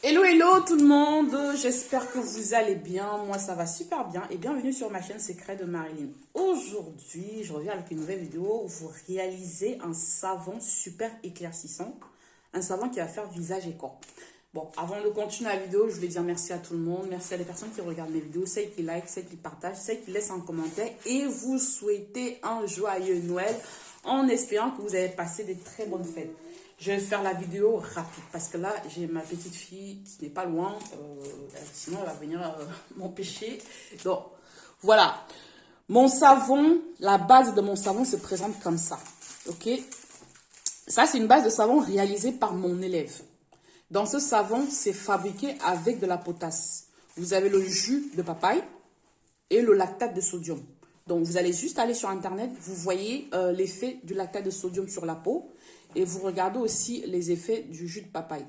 Hello, hello tout le monde, j'espère que vous allez bien, moi ça va super bien et bienvenue sur ma chaîne Secret de Marilyn. Aujourd'hui, je reviens avec une nouvelle vidéo où vous réalisez un savon super éclaircissant, un savon qui va faire visage et corps. Bon, avant de continuer la vidéo, je voulais dire merci à tout le monde, merci à les personnes qui regardent mes vidéos, celles qui like, celles qui partagent, celles qui laissent un commentaire et vous souhaitez un joyeux Noël en espérant que vous avez passé des très bonnes fêtes. Je vais faire la vidéo rapide parce que là, j'ai ma petite fille qui n'est pas loin. Sinon, elle va venir m'empêcher. Donc, voilà. Mon savon, la base de mon savon se présente comme ça. Ok? Ça, c'est une base de savon réalisée par mon élève. Dans ce savon, c'est fabriqué avec de la potasse. Vous avez le jus de papaye et le lactate de sodium. Donc, vous allez juste aller sur Internet. Vous voyez l'effet du lactate de sodium sur la peau. Et vous regardez aussi les effets du jus de papaye.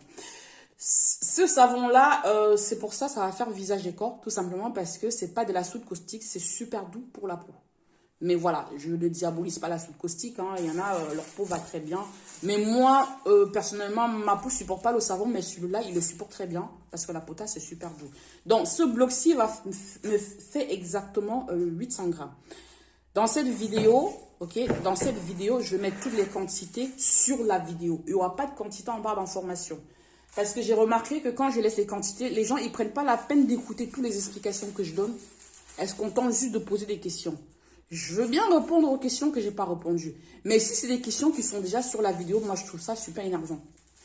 Ce savon-là, c'est pour ça, ça va faire visage et corps, tout simplement parce que c'est pas de la soude caustique, c'est super doux pour la peau. Mais voilà, je ne diabolise pas la soude caustique, hein, il y en a, leur peau va très bien. Mais moi, personnellement, ma peau ne supporte pas le savon, mais celui-là, il le supporte très bien parce que la potasse, c'est super doux. Donc, ce bloc-ci me fait exactement 800 grammes. Dans cette vidéo, je vais mettre toutes les quantités sur la vidéo. Il n'y aura pas de quantité en barre d'information. Parce que j'ai remarqué que quand je laisse les quantités, les gens, ils ne prennent pas la peine d'écouter toutes les explications que je donne. Est-ce qu'on tente juste de poser des questions? Je veux bien répondre aux questions que je n'ai pas répondues. Mais si c'est des questions qui sont déjà sur la vidéo, moi, je trouve ça super énervant.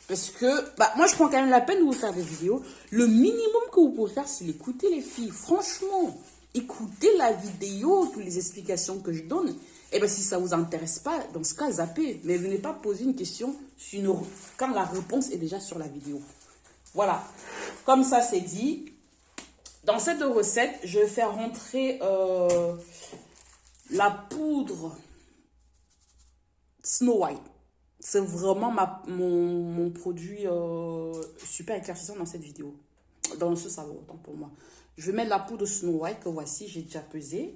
Parce que, moi, je prends quand même la peine de vous faire des vidéos. Le minimum que vous pouvez faire, c'est l'écouter, les filles. Franchement, écoutez la vidéo, toutes les explications que je donne. Et bien, si ça ne vous intéresse pas, dans ce cas, zappez. Mais venez pas poser une question quand la réponse est déjà sur la vidéo. Voilà. Comme ça, c'est dit. Dans cette recette, je vais faire rentrer la poudre Snow White. C'est vraiment mon produit super éclaircissant dans cette vidéo. Dans ce savon, autant pour moi. Je vais mettre la poudre Snow White que voici, j'ai déjà pesé.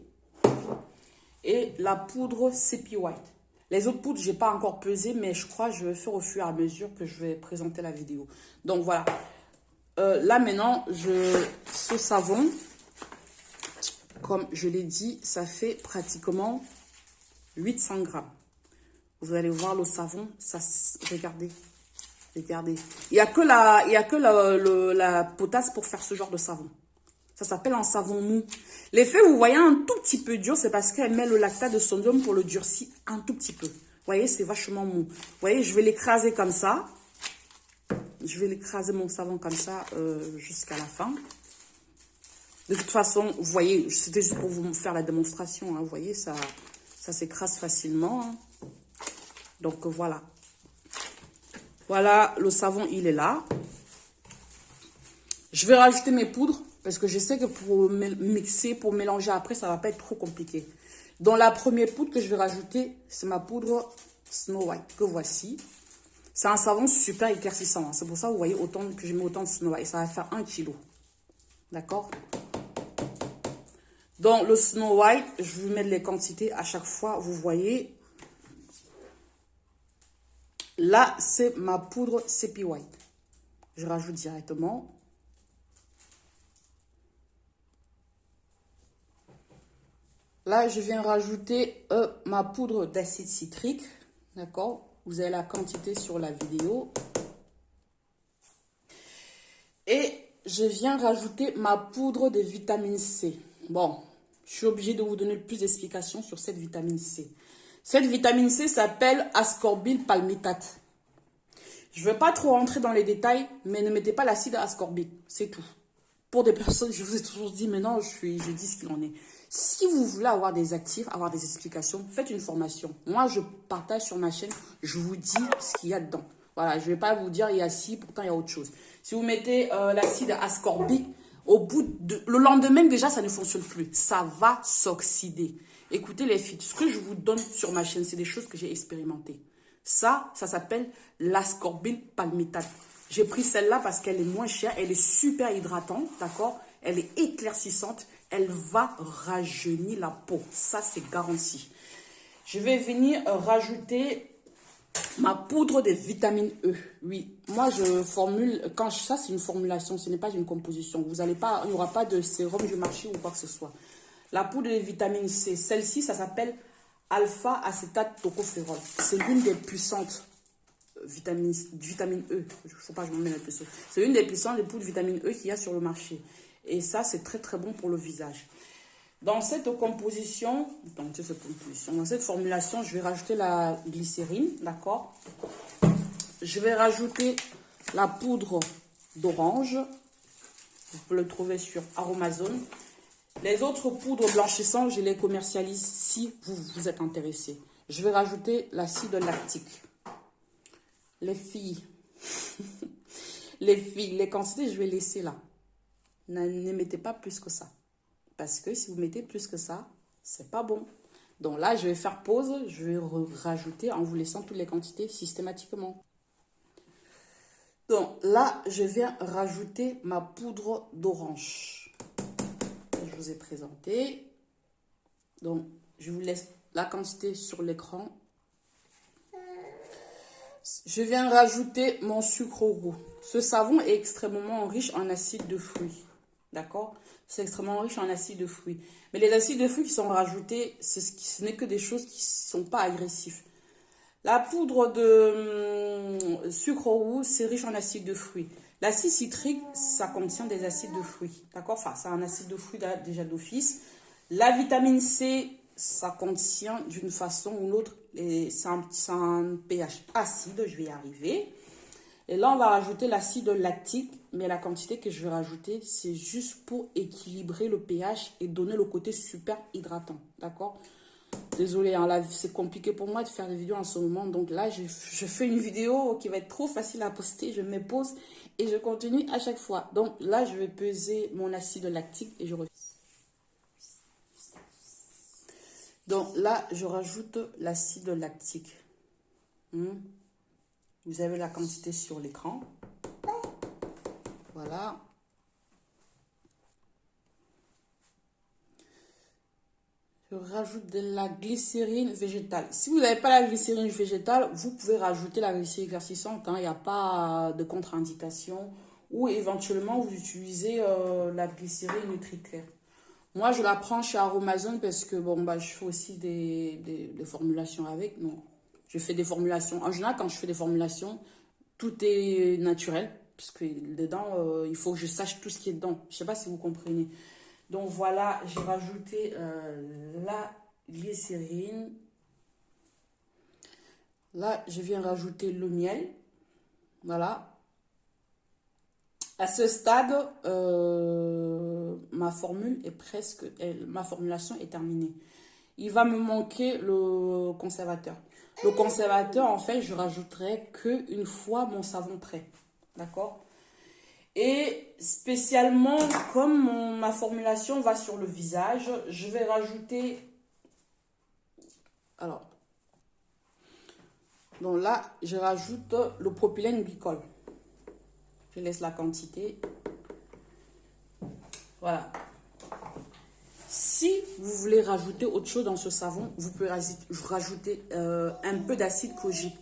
Et la poudre Sepia White. Les autres poudres, je n'ai pas encore pesé, mais je crois que je vais faire au fur et à mesure que je vais présenter la vidéo. Donc voilà. Là maintenant, ce savon, comme je l'ai dit, ça fait pratiquement 800 grammes. Vous allez voir le savon, ça, regardez. Regardez. Il n'y a que la potasse pour faire ce genre de savon. Ça s'appelle un savon mou. L'effet, vous voyez, un tout petit peu dur, c'est parce qu'elle met le lactate de sodium pour le durcir un tout petit peu. Vous voyez, c'est vachement mou. Vous voyez, je vais l'écraser comme ça. Je vais l'écraser mon savon comme ça jusqu'à la fin. De toute façon, vous voyez, c'était juste pour vous faire la démonstration. Hein, vous voyez, ça s'écrase facilement. Hein. Donc, voilà. Voilà, le savon, il est là. Je vais rajouter mes poudres. Parce que je sais que pour mixer, pour mélanger après, ça ne va pas être trop compliqué. Donc, la première poudre que je vais rajouter, c'est ma poudre Snow White, que voici. C'est un savon super éclaircissant. Hein. C'est pour ça que vous voyez que je mets autant de Snow White. Ça va faire 1 kg. D'accord? Donc, le Snow White, je vais mettre les quantités à chaque fois. Vous voyez. Là, c'est ma poudre Sepia White. Je rajoute directement. Là, je viens rajouter ma poudre d'acide citrique. D'accord? Vous avez la quantité sur la vidéo. Et je viens rajouter ma poudre de vitamine C. Bon, je suis obligée de vous donner plus d'explications sur cette vitamine C. Cette vitamine C s'appelle ascorbyl palmitate. Je ne vais pas trop rentrer dans les détails, mais ne mettez pas l'acide ascorbique. C'est tout. Pour des personnes, je vous ai toujours dit, mais non, je dis ce qu'il en est. Si vous voulez avoir des actifs, avoir des explications, faites une formation. Moi, je partage sur ma chaîne, je vous dis ce qu'il y a dedans. Voilà, je ne vais pas vous dire il y a ci, pourtant il y a autre chose. Si vous mettez l'acide ascorbique, le lendemain déjà, ça ne fonctionne plus. Ça va s'oxyder. Écoutez les filles, ce que je vous donne sur ma chaîne, c'est des choses que j'ai expérimentées. Ça s'appelle l'ascorbyl palmitate. J'ai pris celle-là parce qu'elle est moins chère, elle est super hydratante, d'accord? Elle est éclaircissante, elle va rajeunir la peau. Ça, c'est garanti. Je vais venir rajouter Ma poudre de vitamine E. Oui, moi je formule, ça c'est une formulation, ce n'est pas une composition. Vous allez pas, il n'y aura pas de sérum du marché ou quoi que ce soit. La poudre de vitamine C, celle-ci, ça s'appelle alpha-acétate tocophérol. C'est l'une des puissantes vitamine E. Il ne faut pas que je m'en mette le plus. C'est l'une des puissantes des poudres de vitamine E qu'il y a sur le marché. Et ça, c'est très très bon pour le visage. Dans cette composition, dans cette formulation, je vais rajouter la glycérine, d'accord? Je vais rajouter la poudre d'orange. Vous pouvez le trouver sur Aromazone. Les autres poudres blanchissantes, je les commercialise si vous êtes intéressé. Je vais rajouter l'acide lactique. Les filles, les quantités, je vais laisser là. Ne mettez pas plus que ça. Parce que si vous mettez plus que ça, c'est pas bon. Donc là, je vais faire pause. Je vais rajouter en vous laissant toutes les quantités systématiquement. Donc là, je viens rajouter ma poudre d'orange. Je vous ai présenté. Donc, je vous laisse la quantité sur l'écran. Je viens rajouter mon sucre roux. Ce savon est extrêmement riche en acide de fruits. D'accord? C'est extrêmement riche en acides de fruits. Mais les acides de fruits qui sont rajoutés, ce n'est que des choses qui ne sont pas agressives. La poudre de sucre roux, c'est riche en acides de fruits. L'acide citrique, ça contient des acides de fruits. D'accord? Enfin, c'est un acide de fruits déjà d'office. La vitamine C, ça contient d'une façon ou l'autre, c'est un pH acide, je vais y arriver. Et là, on va rajouter l'acide lactique, mais la quantité que je vais rajouter, c'est juste pour équilibrer le pH et donner le côté super hydratant, d'accord? Désolée, hein, là, c'est compliqué pour moi de faire des vidéos en ce moment, donc là, je fais une vidéo qui va être trop facile à poster, je me pose et je continue à chaque fois. Donc là, je vais peser mon acide lactique et je reviens. Donc là, je rajoute l'acide lactique. Vous avez la quantité sur l'écran. Voilà. Je rajoute de la glycérine végétale. Si vous n'avez pas la glycérine végétale, vous pouvez rajouter la glycérine éclaircissante. Il n'y a pas de contre-indication. Ou éventuellement, vous utilisez la glycérine Nutri-Claire. Moi, je la prends chez Aromazone parce que bon, bah, je fais aussi des formulations avec. Non, je fais des formulations. En général, quand je fais des formulations, tout est naturel. Parce que dedans, il faut que je sache tout ce qui est dedans. Je ne sais pas si vous comprenez. Donc voilà, j'ai rajouté la glycérine. Là, je viens rajouter le miel. Voilà. À ce stade, ma formulation est terminée. Il va me manquer le conservateur. Le conservateur, en fait, je rajouterai qu'une fois mon savon prêt. D'accord? Et spécialement, comme ma formulation va sur le visage, je vais rajouter... Alors, donc là, je rajoute le propylène glycol. Je laisse la quantité. Voilà. Si vous voulez rajouter autre chose dans ce savon, vous pouvez rajouter un peu d'acide kojique.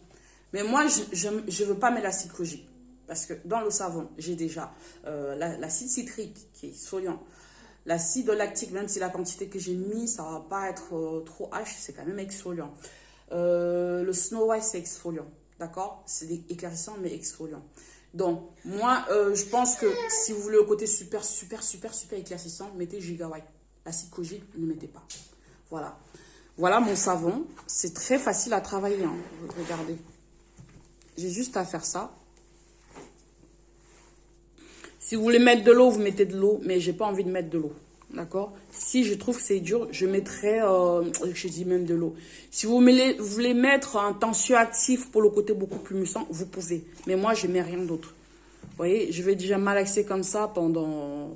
Mais moi, je ne veux pas mettre l'acide kojique. Parce que dans le savon, j'ai déjà l'acide citrique qui est exfoliant. L'acide lactique, même si la quantité que j'ai mis, ça ne va pas être trop H, c'est quand même exfoliant. Le Snow White, c'est exfoliant. D'accord? C'est éclaircissant, mais exfoliant. Donc, moi, je pense que si vous voulez le côté super éclaircissant, mettez Giga White. L'acide kojique, ne mettez pas. Voilà. Voilà mon savon. C'est très facile à travailler. Hein. Regardez. J'ai juste à faire ça. Si vous voulez mettre de l'eau, vous mettez de l'eau. Mais j'ai pas envie de mettre de l'eau. D'accord? Si je trouve que c'est dur, je mettrai, je dis même de l'eau. Si vous voulez mettre un tensioactif pour le côté beaucoup plus moussant, vous pouvez. Mais moi, je mets rien d'autre. Vous voyez, je vais déjà malaxer comme ça pendant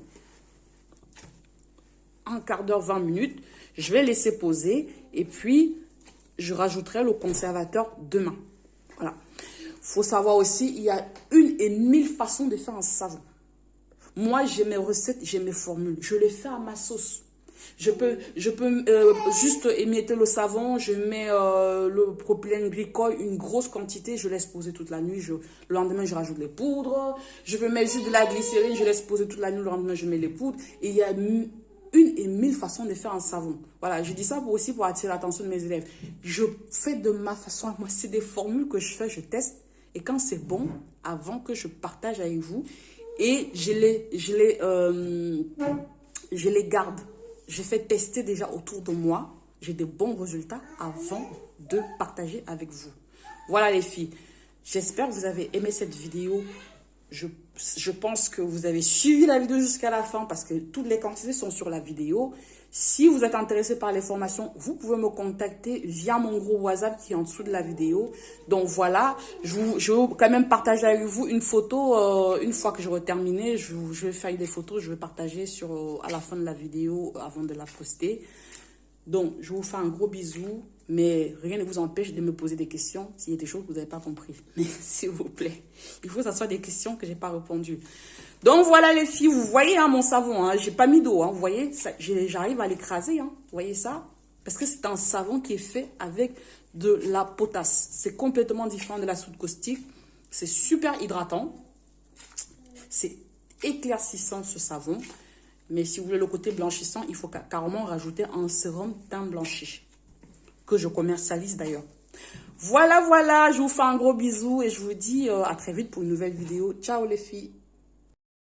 un quart d'heure, 20 minutes. Je vais laisser poser et puis je rajouterai le conservateur demain. Voilà. Il faut savoir aussi, il y a 1000 façons de faire un savon. Moi, j'ai mes recettes, j'ai mes formules. Je les fais à ma sauce. Je peux juste émietter le savon, je mets le propylène glycol, une grosse quantité, je laisse poser toute la nuit. Le lendemain, je rajoute les poudres. Je peux mettre juste de la glycérine, je laisse poser toute la nuit. Le lendemain, je mets les poudres. Et il y a une et mille façons de faire un savon. Voilà, je dis ça aussi pour attirer l'attention de mes élèves. Je fais de ma façon. Moi, c'est des formules que je fais, je teste. Et quand c'est bon, avant que je partage avec vous, et je les garde. Je fais tester déjà autour de moi. J'ai de bons résultats avant de partager avec vous. Voilà les filles. J'espère que vous avez aimé cette vidéo. Je pense que vous avez suivi la vidéo jusqu'à la fin parce que toutes les quantités sont sur la vidéo. Si vous êtes intéressé par les formations, vous pouvez me contacter via mon groupe WhatsApp qui est en dessous de la vidéo. Donc voilà, je vais quand même partager avec vous une photo. Une fois que j'aurai terminé, je vais faire des photos, je vais partager à la fin de la vidéo avant de la poster. Donc, je vous fais un gros bisou, mais rien ne vous empêche de me poser des questions s'il y a des choses que vous n'avez pas compris. Mais s'il vous plaît, il faut que ce soit des questions que je n'ai pas répondues. Donc, voilà les filles, vous voyez hein, mon savon, hein, j'ai pas mis d'eau, hein, vous voyez, j'arrive à l'écraser, hein, vous voyez ça? Parce que c'est un savon qui est fait avec de la potasse. C'est complètement différent de la soude caustique, c'est super hydratant, c'est éclaircissant ce savon. Mais si vous voulez le côté blanchissant, il faut carrément rajouter un sérum teint blanchi. Que je commercialise d'ailleurs. Voilà, voilà. Je vous fais un gros bisou et je vous dis à très vite pour une nouvelle vidéo. Ciao les filles.